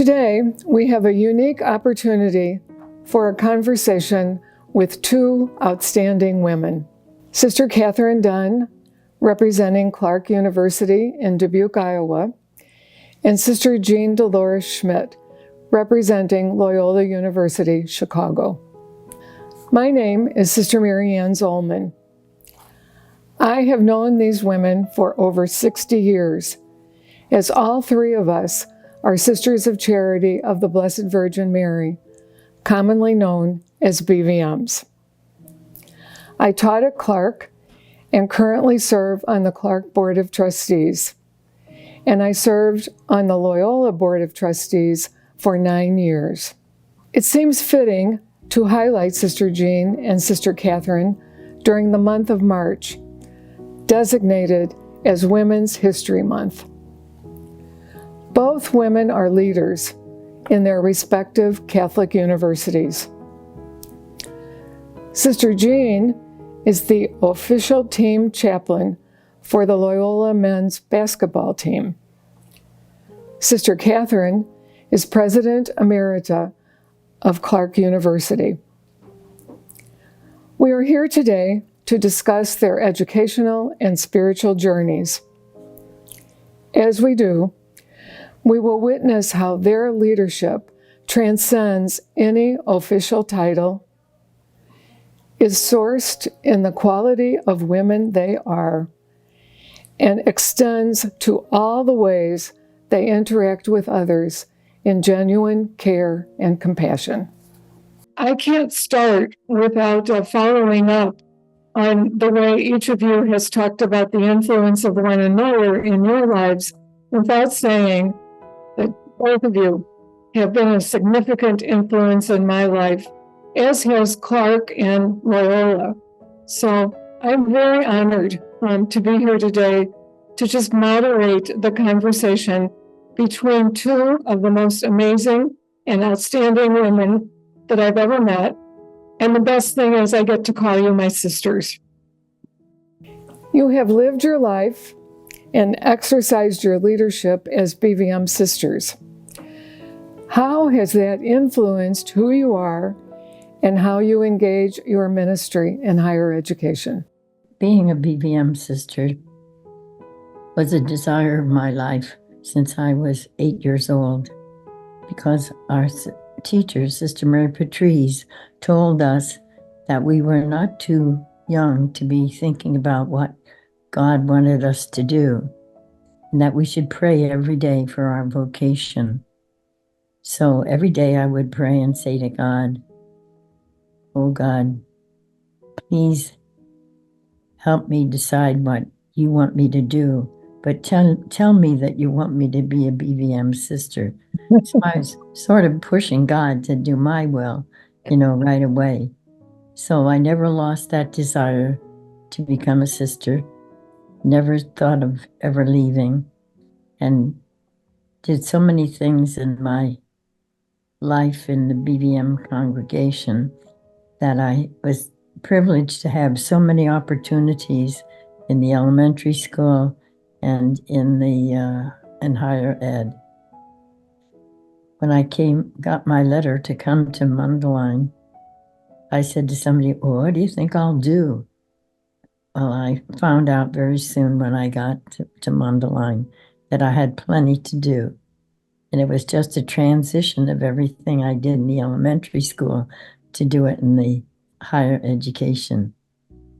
Today, we have a unique opportunity for a conversation with two outstanding women. Sister Catherine Dunn, representing Clarke University in Dubuque, Iowa, and Sister Jean Dolores Schmidt, representing Loyola University Chicago. My name is Sister Mary Ann Zollmann. I have known these women for over 60 years, as all three of us are Sisters of Charity of the Blessed Virgin Mary, commonly known as BVMs. I taught at Clarke and currently serve on the Clarke Board of Trustees, and I served on the Loyola Board of Trustees for 9 years. It seems fitting to highlight Sister Jean and Sister Catherine during the month of March, designated as Women's History Month. Both women are leaders in their respective Catholic universities. Sister Jean is the official team chaplain for the Loyola men's basketball team. Sister Catherine is President Emerita of Clarke University. We are here today to discuss their educational and spiritual journeys. As we do, we will witness how their leadership transcends any official title, is sourced in the quality of women they are, and extends to all the ways they interact with others in genuine care and compassion. I can't start without following up on the way each of you has talked about the influence of one another in your lives without saying that both of you have been a significant influence in my life, as has Clarke and Loyola. So I'm very honored to be here today to just moderate the conversation between two of the most amazing and outstanding women that I've ever met. And the best thing is I get to call you my sisters. You have lived your life and exercised your leadership as BVM sisters. How has that influenced who you are and how you engage your ministry in higher education? Being a BVM sister was a desire of my life since I was 8 years old, because our teacher, Sister Mary Patrice, told us that we were not too young to be thinking about what God wanted us to do, and that we should pray every day for our vocation. So every day I would pray and say to God, "Oh God, please help me decide what you want me to do, but tell me that you want me to be a BVM sister." So I was sort of pushing God to do my will, right away. So I never lost that desire to become a sister, never thought of ever leaving, and did so many things in my life in the BVM congregation that I was privileged to have so many opportunities in the elementary school and in higher ed. When I got my letter to come to Mundelein, I said to somebody, "Well, what do you think I'll do?" Well, I found out very soon when I got to Mundelein that I had plenty to do. And it was just a transition of everything I did in the elementary school to do it in the higher education.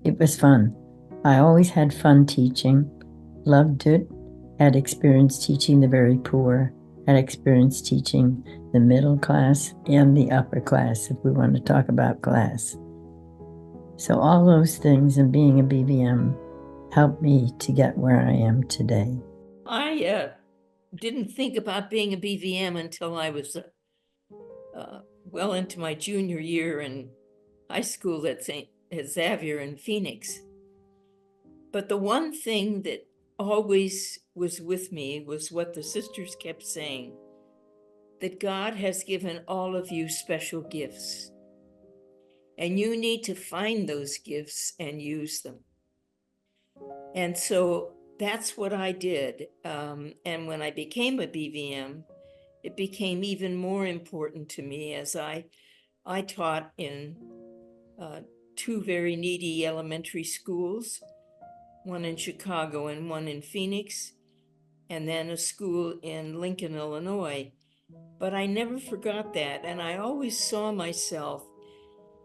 It was fun. I always had fun teaching, loved it, had experience teaching the very poor, had experience teaching the middle class and the upper class, if we want to talk about class. So all those things and being a BVM helped me to get where I am today. I didn't think about being a BVM until I was well into my junior year in high school at St. Xavier in Phoenix. But the one thing that always was with me was what the sisters kept saying, that God has given all of you special gifts, and you need to find those gifts and use them. And so that's what I did. And when I became a BVM, it became even more important to me as I taught in two very needy elementary schools, one in Chicago and one in Phoenix, and then a school in Lincoln, Illinois. But I never forgot that, and I always saw myself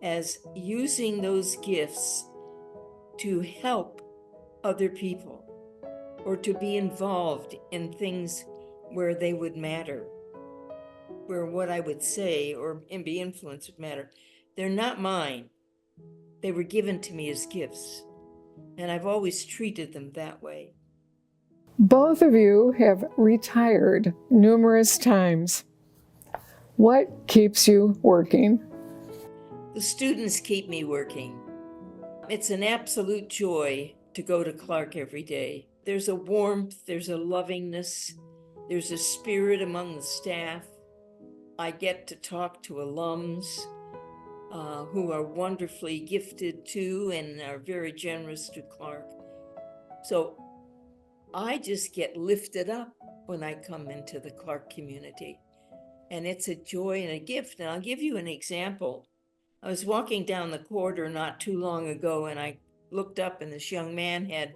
as using those gifts to help other people or to be involved in things where they would matter, where what I would say or be influenced would matter. They're not mine. They were given to me as gifts, and I've always treated them that way. Both of you have retired numerous times. What keeps you working? The students keep me working. It's an absolute joy to go to Clarke every day. There's a warmth, there's a lovingness, there's a spirit among the staff. I get to talk to alums who are wonderfully gifted too and are very generous to Clarke. So I just get lifted up when I come into the Clarke community. And it's a joy and a gift. And I'll give you an example. I was walking down the corridor not too long ago, and I looked up, and this young man had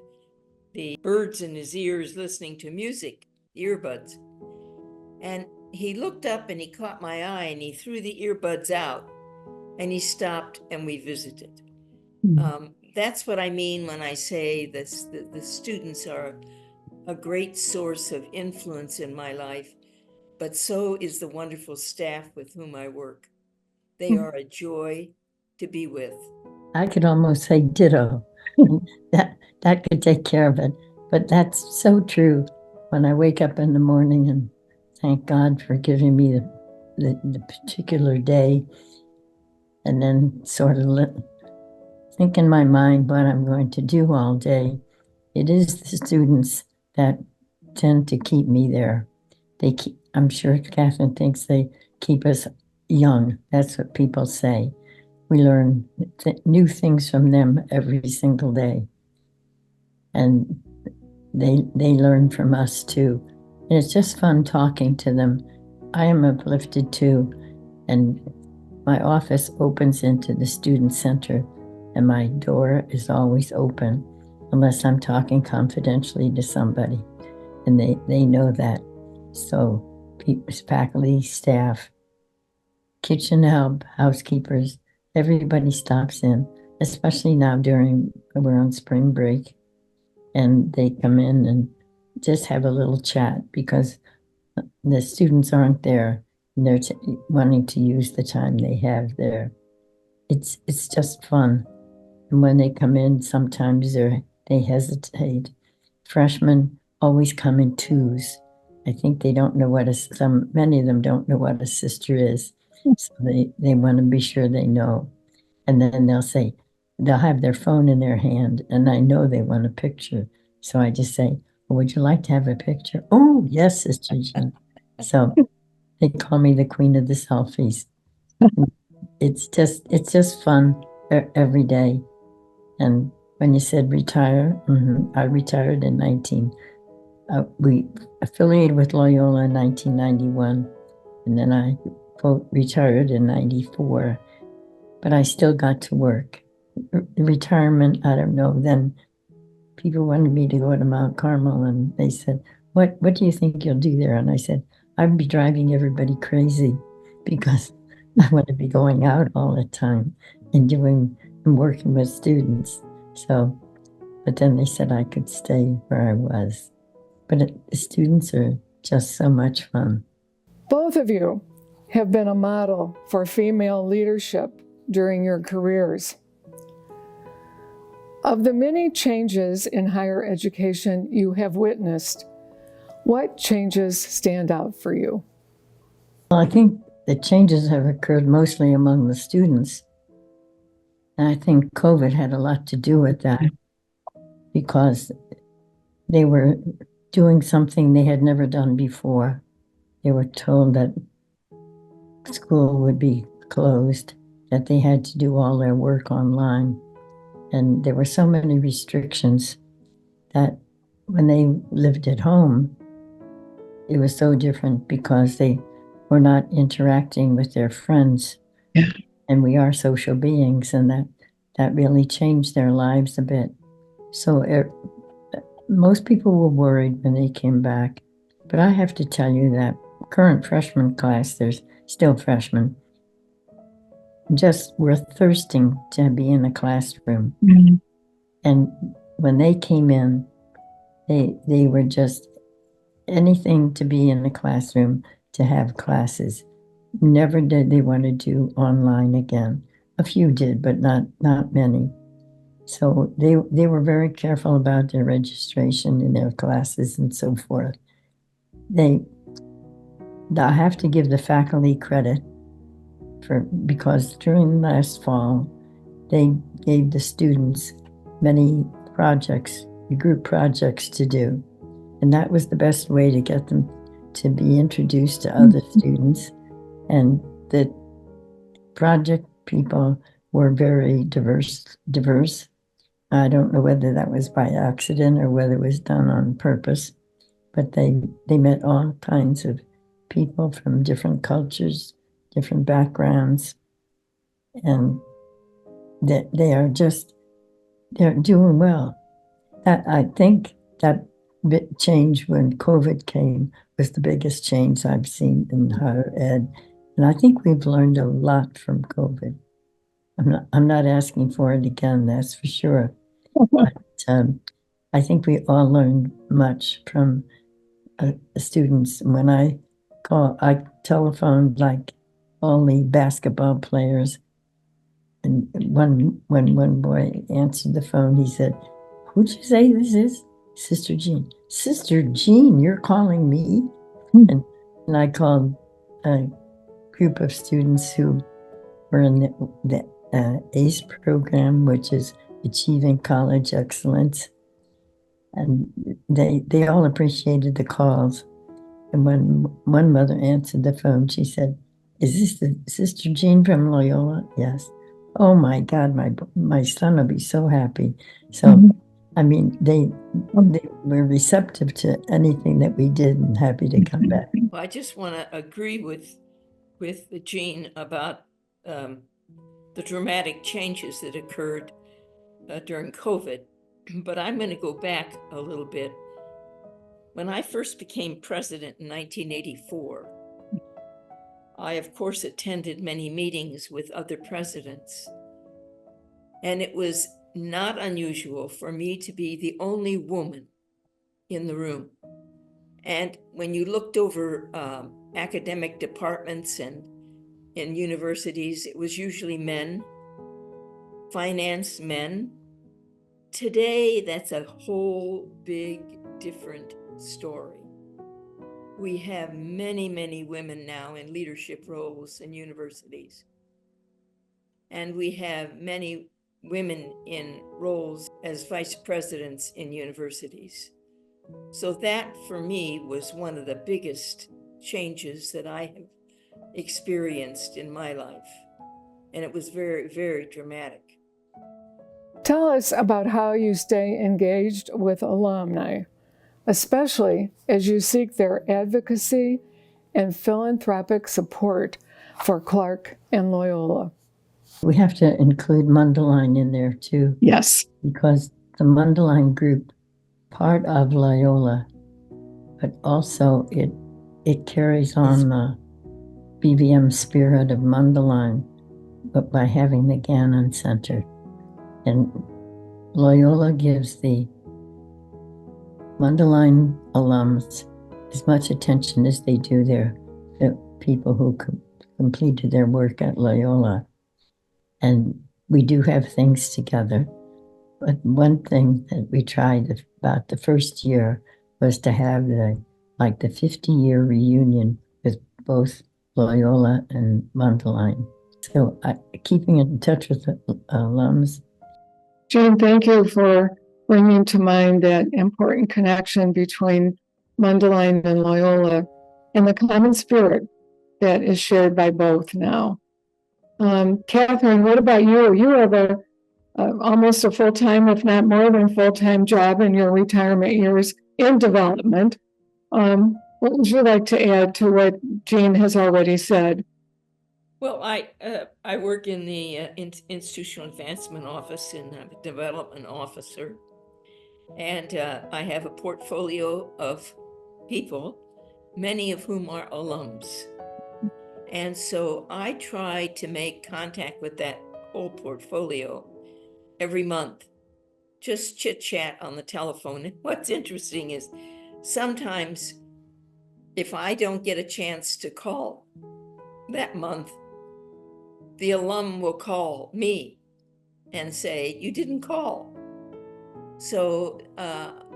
the birds in his ears listening to music, earbuds. And he looked up and he caught my eye and he threw the earbuds out and he stopped and we visited. That's what I mean when I say this, the students are a great source of influence in my life, but so is the wonderful staff with whom I work. They are a joy to be with. I could almost say ditto. that could take care of it. But that's so true. When I wake up in the morning and thank God for giving me the particular day, and then sort of think in my mind what I'm going to do all day, it is the students that tend to keep me there. I'm sure Catherine thinks they keep us young. That's what people say. We learn new things from them every single day. And they learn from us too. And it's just fun talking to them. I am uplifted too. And my office opens into the student center, and my door is always open unless I'm talking confidentially to somebody. And they know that. So faculty, staff, kitchen help, housekeepers, everybody stops in, especially now we're on spring break, and they come in and just have a little chat because the students aren't there and they're wanting to use the time they have there. It's just fun. And when they come in, sometimes they hesitate. Freshmen always come in twos. I think they don't know many of them don't know what a sister is. So they want to be sure they know. And then they'll have their phone in their hand, and I know they want a picture. So I just say, well, would you like to have a picture? Oh, yes, Sister Jean. So they call me the queen of the selfies. It's just fun every day. And when you said retire, I retired in we affiliated with Loyola in 1991, and then I retired in 94, but I still got to work. Retirement, I don't know, then people wanted me to go to Mount Carmel, and they said, what do you think you'll do there? And I said, I'd be driving everybody crazy because I want to be going out all the time and working with students. So, but then they said I could stay where I was. But the students are just so much fun. Both of you have been a model for female leadership during your careers. Of the many changes in higher education you have witnessed, what changes stand out for you? Well, I think the changes have occurred mostly among the students. And I think COVID had a lot to do with that because they were doing something they had never done before. They were told that school would be closed, that they had to do all their work online. And there were so many restrictions that when they lived at home, it was so different because they were not interacting with their friends. Yeah. And we are social beings, and that really changed their lives a bit. So most people were worried when they came back. But I have to tell you that current freshman class, there's still freshmen, just were thirsting to be in a classroom. Mm-hmm. And when they came in, they were just anything to be in the classroom, to have classes. Never did they want to do online again. A few did, but not many. So they were very careful about their registration in their classes and so forth. I have to give the faculty credit because during last fall, they gave the students many projects, group projects to do. And that was the best way to get them to be introduced to other students. And the project people were very diverse. I don't know whether that was by accident or whether it was done on purpose, but they met all kinds of people from different cultures, different backgrounds, and they're doing well. I think that bit change when COVID came was the biggest change I've seen in higher ed. And I think we've learned a lot from COVID. I'm not asking for it again, that's for sure. But I think we all learned much from students. When I telephoned like all the basketball players, and when one boy answered the phone, he said, "Who'd you say this is?" "Sister Jean." "Sister Jean, you're calling me?" And I called a group of students who were in the ACE program, which is Achieving College Excellence. And they all appreciated the calls. And when one mother answered the phone, she said, "Is this the Sister Jean from Loyola?" "Yes." "Oh my God, my son will be so happy." So, I mean, they were receptive to anything that we did and happy to come back. Well, I just want to agree with Jean about the dramatic changes that occurred during COVID. But I'm going to go back a little bit. When I first became president in 1984, I, of course, attended many meetings with other presidents. And it was not unusual for me to be the only woman in the room. And when you looked over academic departments and in universities, it was usually men, finance men. Today, that's a whole big different story. We have many, many women now in leadership roles in universities. And we have many women in roles as vice presidents in universities. So that, for me, was one of the biggest changes that I have experienced in my life. And it was very, very dramatic. Tell us about how you stay engaged with alumni, especially as you seek their advocacy and philanthropic support for Clarke and Loyola. We have to include Mundelein in there too. Yes. Because the Mundelein group, part of Loyola, but also it carries on the BVM spirit of Mundelein, but by having the Gannon Center. And Loyola gives the Mundelein alums as much attention as they do the people who completed their work at Loyola. And we do have things together. But one thing that we tried about the first year was to have the 50-year reunion with both Loyola and Mundelein. So keeping in touch with the alums. Jean, thank you for bringing to mind that important connection between Mundelein and Loyola and the common spirit that is shared by both now. Catherine, what about you? You have almost a full-time, if not more than full-time job in your retirement years in development. What would you like to add to what Jean has already said? Well, I work in the institutional advancement office, and I'm a development officer, and I have a portfolio of people, many of whom are alums. And so I try to make contact with that whole portfolio every month, just chit chat on the telephone. And what's interesting is sometimes if I don't get a chance to call that month, the alum will call me and say, "You didn't call." So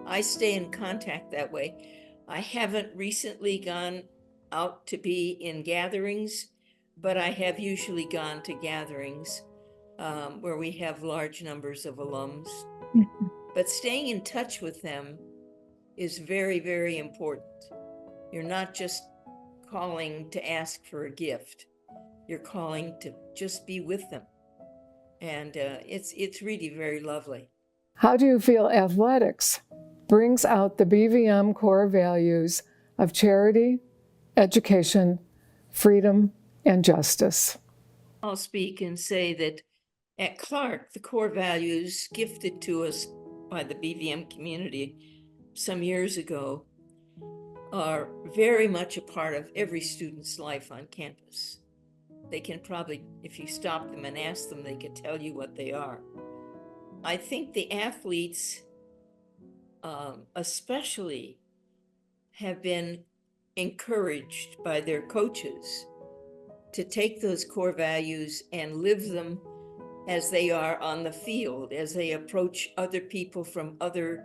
I stay in contact that way. I haven't recently gone out to be in gatherings, but I have usually gone to gatherings where we have large numbers of alums. But staying in touch with them is very, very important. You're not just calling to ask for a gift. You're calling to just be with them. And it's really very lovely. How do you feel athletics brings out the BVM core values of charity, education, freedom, and justice? I'll speak and say that at Clarke, the core values gifted to us by the BVM community some years ago are very much a part of every student's life on campus. They can probably, if you stop them and ask them, they could tell you what they are. I think the athletes especially have been encouraged by their coaches to take those core values and live them as they are on the field, as they approach other people from other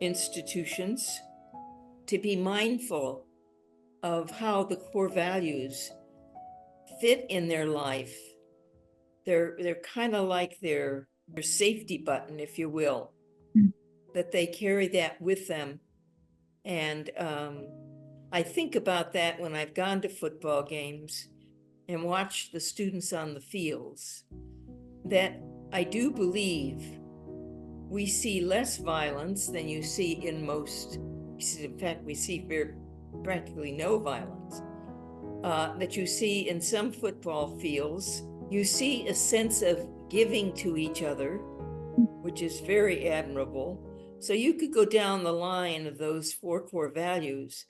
institutions, to be mindful of how the core values fit in their life. They're kind of like their safety button, if you will, that they carry that with them. And I think about that when I've gone to football games and watched the students on the fields, that I do believe we see less violence than you see in most. In fact, we see practically no violence. That you see in some football fields. You see a sense of giving to each other, which is very admirable. So you could go down the line of those 4 core values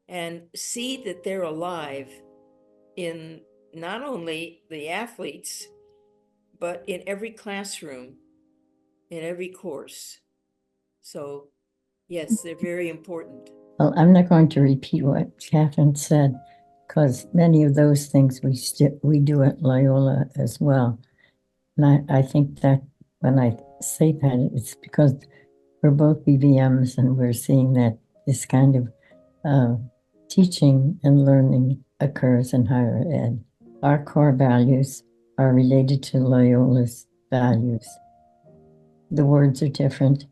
and see that they're alive in not only the athletes, but in every classroom, in every course. So yes, they're very important. Well, I'm not going to repeat what Catherine said, because many of those things we do at Loyola as well. And I think that when I say that, it's because we're both BVMs and we're seeing that this kind of teaching and learning occurs in higher ed. Our core values are related to Loyola's values. The words are different.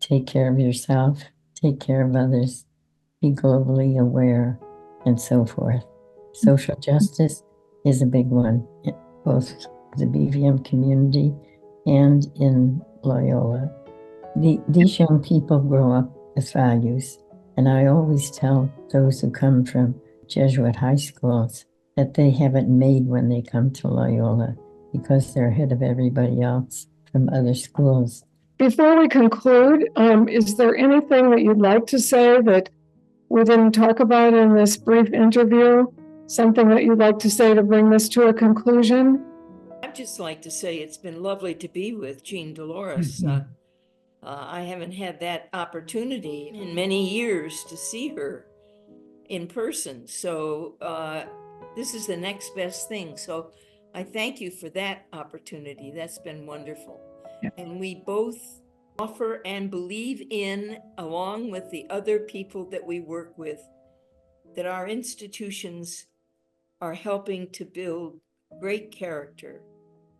Take care of yourself, take care of others, be globally aware, and so forth. Social justice is a big one, both the BVM community and in Loyola. These young people grow up with values, and I always tell those who come from Jesuit high schools that they have it made when they come to Loyola because they're ahead of everybody else from other schools. Before we conclude, is there anything that you'd like to say that we didn't talk about in this brief interview? Something that you'd like to say to bring this to a conclusion? I'd just like to say it's been lovely to be with Jean Dolores. I haven't had that opportunity in many years to see her in person. So this is the next best thing. So I thank you for that opportunity. That's been wonderful. Yeah. And we both offer and believe in, along with the other people that we work with, that our institutions are helping to build great character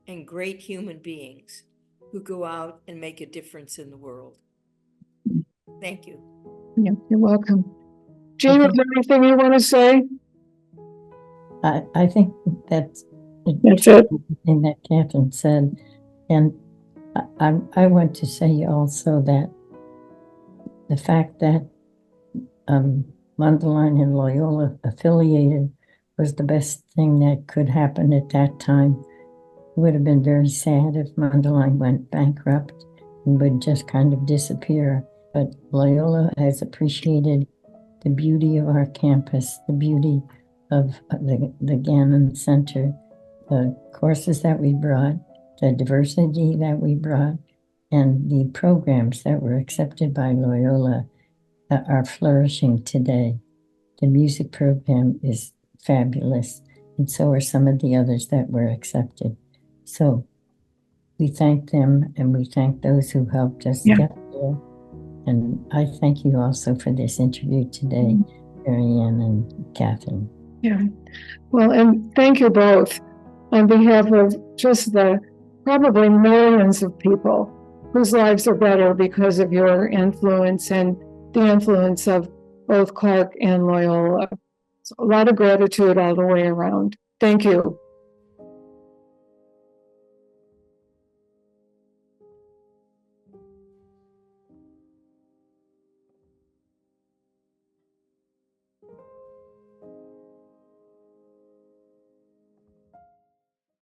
and great human beings who go out and make a difference in the world. Thank you. Yeah, you're welcome. Jean, is there anything you want to say? I think that's it. Everything that Catherine said. And I want to say also that the fact that Mundelein and Loyola affiliated was the best thing that could happen at that time. It would have been very sad if Mundelein went bankrupt and would just kind of disappear. But Loyola has appreciated the beauty of our campus, the beauty of the Gannon Center, the courses that we brought, the diversity that we brought, and the programs that were accepted by Loyola that are flourishing today. The music program is fabulous, and so are some of the others that were accepted. So we thank them, and we thank those who helped us get there. And I thank you also for this interview today, Mary Ann and Catherine. Yeah. Well, and thank you both on behalf of just the probably millions of people whose lives are better because of your influence and the influence of both Clarke and Loyola. So a lot of gratitude all the way around. Thank you.